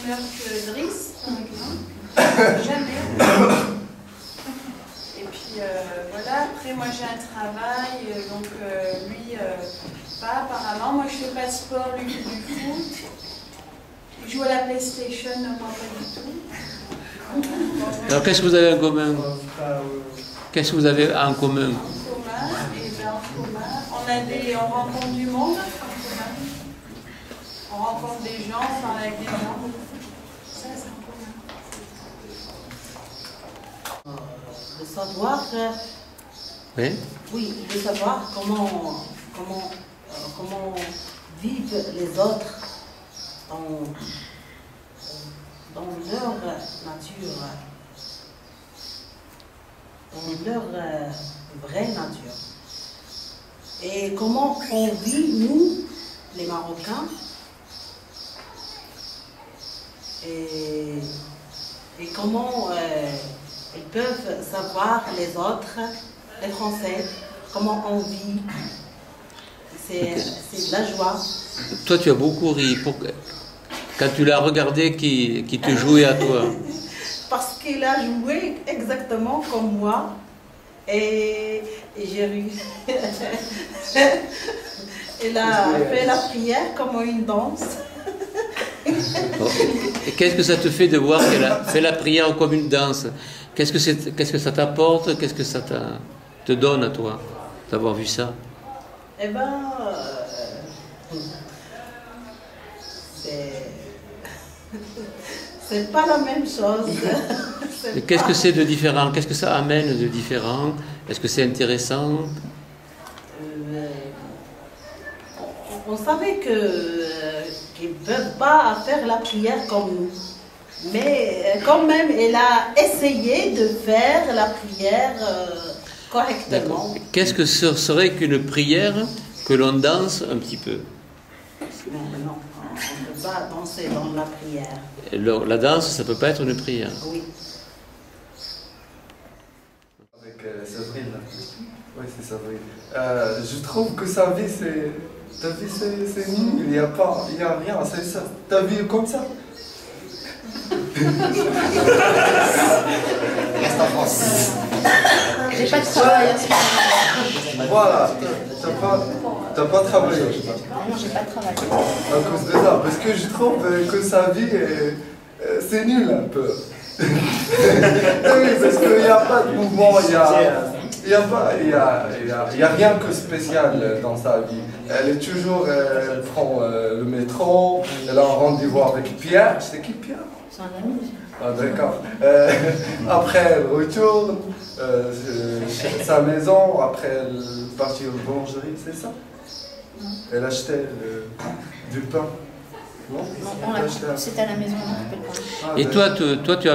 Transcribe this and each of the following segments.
humeur que Driss, par exemple. Jamais. Et puis voilà, après moi j'ai un travail, donc lui, pas apparemment. Moi je fais pas de sport, lui fait du foot. Il joue à la PlayStation, moi pas du tout. Alors qu'est-ce que vous avez en commun? Qu'est-ce que vous avez en commun? On rencontre du monde en commun. On rencontre des gens, on parle avec des gens. Ça, c'est en commun. De savoir, Oui. oui, de savoir comment vivent les autres dans leur nature, dans leur vraie nature. Et comment on vit, nous, les Marocains, et comment ils peuvent savoir les autres, les Français, comment on vit. C'est de la joie. Toi, tu as beaucoup ri. Quand tu l'as regardé, qui te jouait à toi? Parce qu'il a joué exactement comme moi. Et j'ai ri. Il a fait la prière comme une danse. Et qu'est-ce que ça te fait de voir qu'elle a fait la prière comme une danse? Qu'est-ce que ça t'apporte? Qu'est-ce que ça te donne à toi d'avoir vu ça? Eh ben, c'est pas la même chose. Qu'est-ce que c'est de différent? Qu'est-ce que ça amène de différent? Est-ce que c'est intéressant? On savait qu'ils ne peuvent pas faire la prière comme nous. Mais quand même, elle a essayé de faire la prière correctement. Qu'est-ce que ce serait qu'une prière que l'on danse un petit peu? Non, on ne peut pas danser dans la prière. La danse, ça ne peut pas être une prière. Oui. Avec Sabrine, là. Oui, c'est Sabrine. Je trouve que sa vie, c'est... Ta vie, c'est nul, il n'y a rien, c'est ça. Ta vie est comme ça. Reste en France. J'ai pas de travail. Voilà, t'as pas travaillé. Non, j'ai pas de travail. À cause de ça, parce que je trouve que sa vie, c'est nul un peu. Oui, parce qu'il n'y a pas de mouvement, il n'y a rien que spécial dans sa vie. Elle est toujours, elle prend le métro, elle a un rendez-vous avec Pierre. C'est qui Pierre? C'est un ami. Ah, d'accord. Après, elle retourne chez sa maison, après elle est partie aux boulangeries, c'est ça? Elle achetait du pain. Non, c'est à la maison, on occupait le pain. Et toi, tu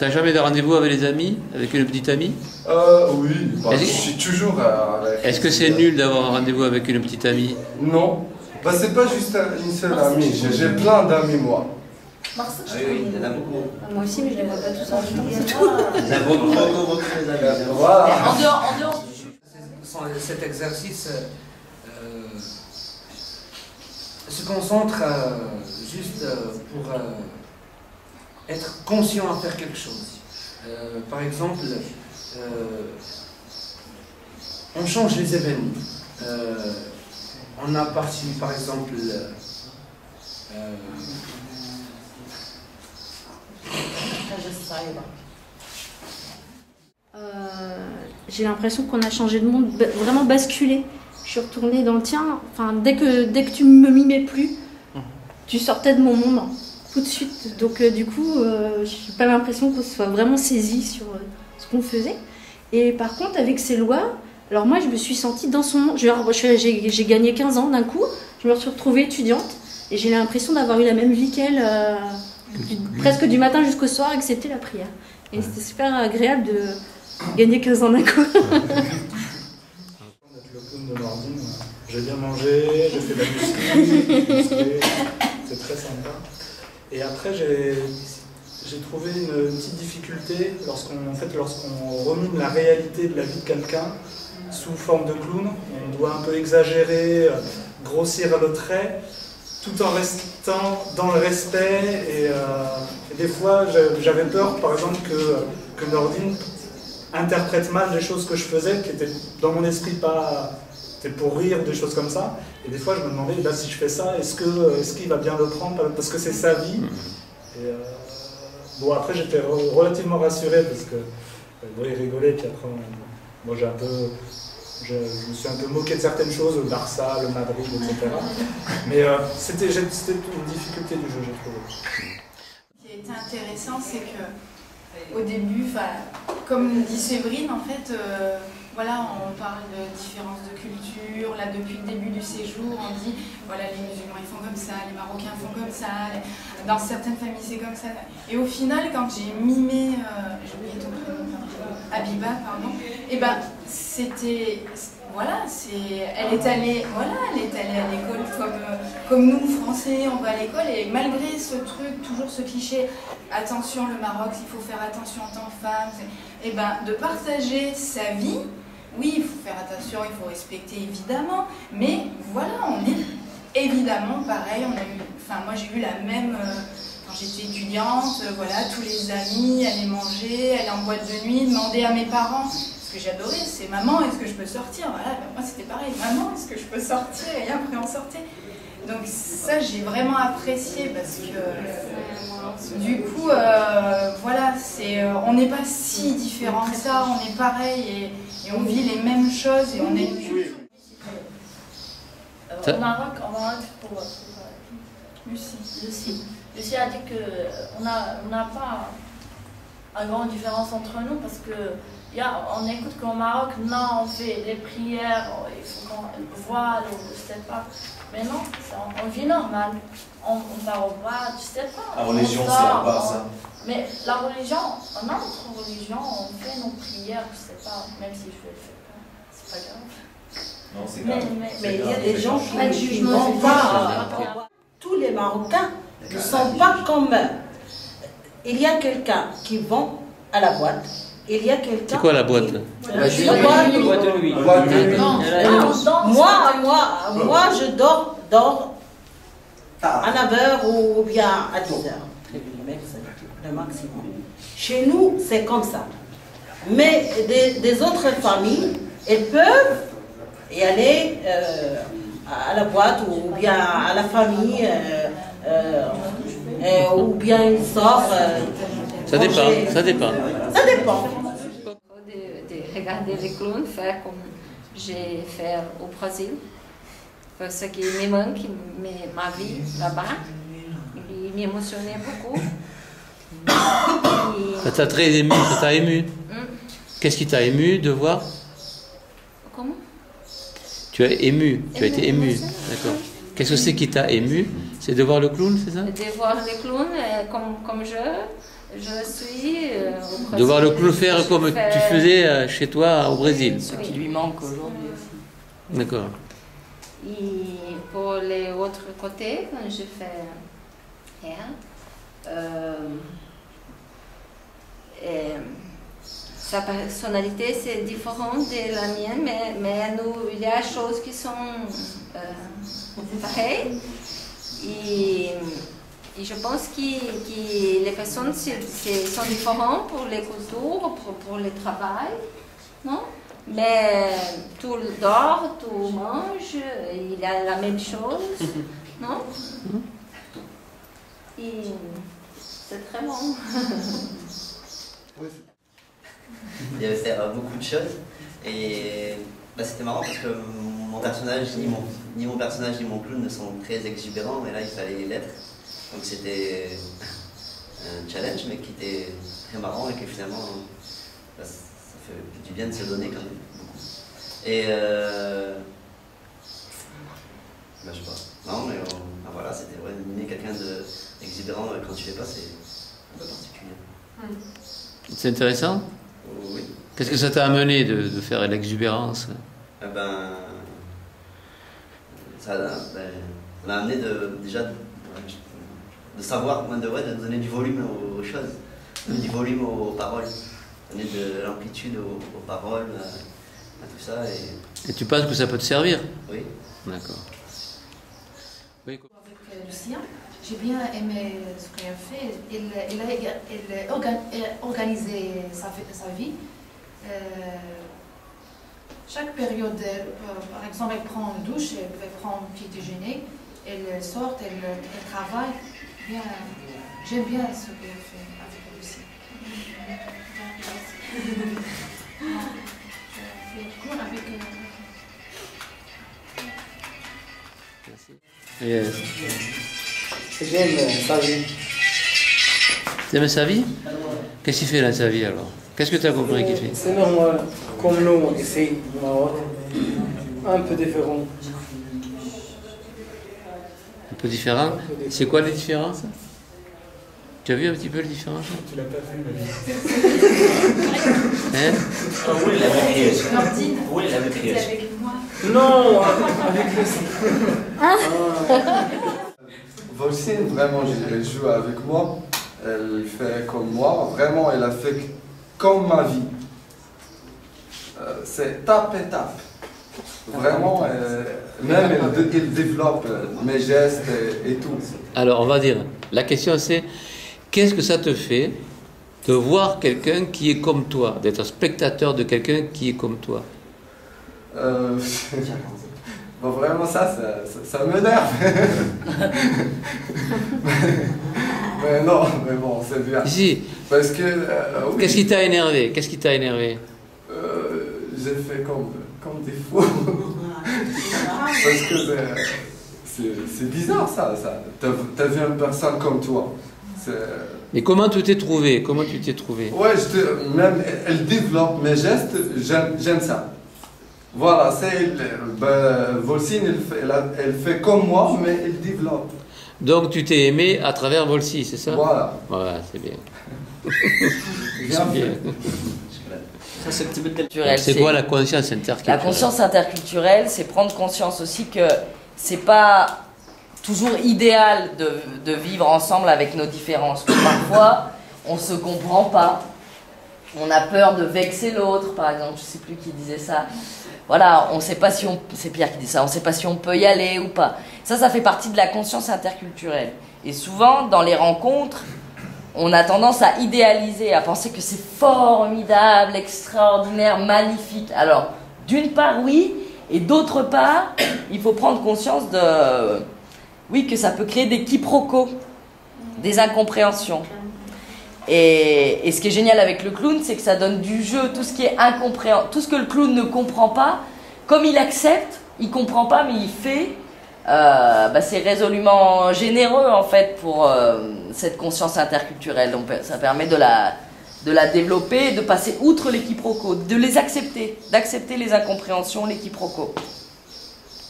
n'as jamais de rendez-vous avec les amis, avec une petite amie? Oui, bah, je suis toujours avec... Est-ce que c'est nul d'avoir un rendez-vous avec une petite amie? Non, bah, c'est pas juste une seule amie, j'ai plein d'amis moi. Ah oui, il y en a beaucoup. Moi aussi, mais je ne les vois pas tous en même temps. Il y en a beaucoup les amis. Voilà. En dehors du jeu. Cet exercice se concentre juste pour être conscient à faire quelque chose. Par exemple, on change les événements. On a parti, par exemple, j'ai l'impression qu'on a changé de monde, vraiment basculé. Je suis retournée dans le tien. Enfin, dès que tu me mimais plus, tu sortais de mon monde tout de suite. Donc du coup, je n'ai pas l'impression qu'on se soit vraiment saisi sur ce qu'on faisait. Et par contre, avec ces lois, alors moi, je me suis sentie dans son monde. J'ai gagné 15 ans d'un coup. Je me suis retrouvée étudiante et j'ai l'impression d'avoir eu la même vie qu'elle, presque du matin jusqu'au soir, excepté la prière. Et c'était super agréable de gagner 15 ans d'un coup. De mardi, j'ai bien mangé, j'ai fait de la muscu, c'est très sympa. Et après, j'ai trouvé une petite difficulté lorsqu'on remue la réalité de la vie de quelqu'un sous forme de clown. On doit un peu exagérer, grossir le trait, tout en restant temps dans le respect et des fois j'avais peur par exemple que Nordine interprète mal des choses que je faisais qui étaient dans mon esprit pas c'était pour rire, des choses comme ça, et des fois je me demandais là, si je fais ça, est-ce qu'il va bien le prendre parce que c'est sa vie. Et, bon après j'étais relativement rassuré parce que il rigolait, puis après moi je me suis un peu moqué de certaines choses, le Barça, le Madrid, etc. Mais c'était une difficulté du jeu, j'ai trouvé. Ce qui a été intéressant, c'est que au début, comme dit Séverine, en fait, voilà, on parle de différences de culture. Là, depuis le début du séjour, on dit, voilà, les musulmans ils font comme ça, les Marocains font comme ça, dans certaines familles c'est comme ça. Et au final, quand j'ai mimé, j'ai oublié ton prénom, Habiba, pardon, et ben c'était, voilà, elle est allée à l'école comme nous Français, on va à l'école, et malgré ce truc, toujours ce cliché, attention le Maroc, il faut faire attention en tant que femme, et ben de partager sa vie. Oui, il faut faire attention, il faut respecter évidemment, mais voilà, on est évidemment pareil. Moi j'ai eu la même quand j'étais étudiante, voilà, tous les amis allaient manger, allaient en boîte de nuit, demander à mes parents. Ce que j'adorais, c'est maman, est-ce que je peux sortir? Voilà, moi c'était pareil, maman, est-ce que je peux sortir? Et après on sortait. Donc ça j'ai vraiment apprécié parce que du coup, voilà, on n'est pas si différents que ça, on est pareil et on vit les mêmes choses et on est... Au Maroc, pour Lucie. Lucie a dit qu'on n'a pas une grande différence entre nous parce que on écoute qu'au Maroc, non, on fait les prières, il faut qu'on voile ou je sais pas. Mais non, on vit normal. On va au bas, je sais pas. La religion, c'est à part ça. Mais la religion, on a notre religion, on fait nos prières, je sais pas, même si je le fais pas, c'est pas grave. Non, c'est grave. Mais il y a des gens qui ne vont pas. Tous les Marocains ne sont pas comme. Il y a quelqu'un qui vend à la boîte. Il y a quelqu'un. C'est quoi la boîte? La boîte de nuit. Moi, je dors à 9h ou bien à 10h. Le maximum. Chez nous, c'est comme ça. Mais des autres familles, elles peuvent y aller à la boîte ou bien à la famille ou bien ils sortent. Ça dépend. Ça dépend. De regarder les clowns faire comme j'ai fait au Brésil. Parce qu'il me manque ma vie là-bas. Il m'émotionnait beaucoup. Ça t'a très ému, ça t'a ému. Qu'est-ce qui t'a ému de voir? Comment? Tu as ému, tu as été ému. D'accord. Qu'est-ce que c'est qui t'a ému? C'est de voir le clown, c'est ça? De voir le clown comme je suis au Brésil. De voir le clown faire comme tu faisais chez toi au Brésil. Ce qui lui manque aujourd'hui aussi. D'accord. Et pour les autres côtés, quand je fais sa personnalité c'est différent de la mienne, mais il y a des choses qui sont pareilles. Et je pense que les personnes sont différentes pour les cultures, pour le travail, non? Mais tout dort, tout mange, il y a la même chose, non? Et c'est très bon. Il y avait beaucoup de choses et c'était marrant parce que mon personnage, ni mon personnage ni mon clown ne sont très exubérants et là il fallait l'être. Donc c'était un challenge mais qui était très marrant et que finalement ça fait du bien de se donner quand même beaucoup. Et je sais pas. Non mais voilà, c'était vrai, mimer quelqu'un d'exubérant quand tu fais pas, c'est un peu particulier. C'est intéressant? Oui. Qu'est-ce que ça t'a amené de faire l'exubérance? Ça m'a amené déjà de savoir, de donner du volume aux choses, donner du volume aux paroles, donner de l'amplitude aux paroles, à tout ça. Et tu penses que ça peut te servir? Oui. D'accord. Oui. Avec Lucien, j'ai bien aimé ce qu'il a fait. Il a organisé sa vie. Chaque période, par exemple, elle prend une douche, elle prend un petit déjeuner, elle sort, elle travaille. Bien, j'aime bien ce qu'il a fait avec elle aussi. Je fais cours avec Yes. J'aime sa vie. Tu aimes sa vie? Qu'est-ce qu'il fait dans sa vie alors? Qu'est-ce que tu as compris qu'il fait? C'est normal, comme nous ici au Maroc, un peu différent. Un peu différent? C'est quoi les différences? Tu as vu un petit peu les différences? Tu l'as pas vu, mais... Hein? Où est la maîtrise? Nordine. Où est la maîtrise? C'est avec moi. Non, avec le... Volsine, vraiment, elle joue avec moi. Elle fait comme moi. Vraiment, elle a fait comme ma vie. C'est tape et tape. Vraiment, même elle développe mes gestes et tout. Alors, on va dire, la question c'est, qu'est-ce que ça te fait de voir quelqu'un qui est comme toi, d'être spectateur de quelqu'un qui est comme toi? Bon, vraiment, ça m'énerve. mais non, mais bon, c'est bien. Ici. Parce que... oui. Qu'est-ce qui t'a énervé? Qu'est-ce qui t'a énervé? J'ai fait comme des fous. Parce que c'est bizarre ça. T'as vu une personne comme toi. Mais comment tu t'es trouvé? Comment tu t'es trouvé? Ouais, même elle développe mes gestes, j'aime ça. Voilà, Volsine, elle fait comme moi, mais elle développe. Donc tu t'es aimé à travers Volsi, c'est ça? Voilà. Voilà, c'est bien. C'est bien. Ça, c'est un petit peu culturel. C'est quoi la conscience interculturelle? La conscience interculturelle, c'est prendre conscience aussi que c'est pas toujours idéal de vivre ensemble avec nos différences. Que parfois, on se comprend pas. On a peur de vexer l'autre, par exemple. Je sais plus qui disait ça. Voilà, on sait pas si on... C'est Pierre qui dit ça. On sait pas si on peut y aller ou pas. Ça fait partie de la conscience interculturelle. Et souvent, dans les rencontres, on a tendance à idéaliser, à penser que c'est formidable, extraordinaire, magnifique. Alors, d'une part, oui, et d'autre part, il faut prendre conscience de... Oui, que ça peut créer des quiproquos, des incompréhensions. Et ce qui est génial avec le clown, c'est que ça donne du jeu, tout ce qui est incompréhensible, tout ce que le clown ne comprend pas, comme il accepte, il comprend pas, mais il fait... c'est résolument généreux en fait pour cette conscience interculturelle. Donc ça permet de la développer, de passer outre les quiproquos, de les accepter, d'accepter les incompréhensions, les quiproquos.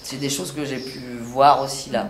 C'est des choses que j'ai pu voir aussi là.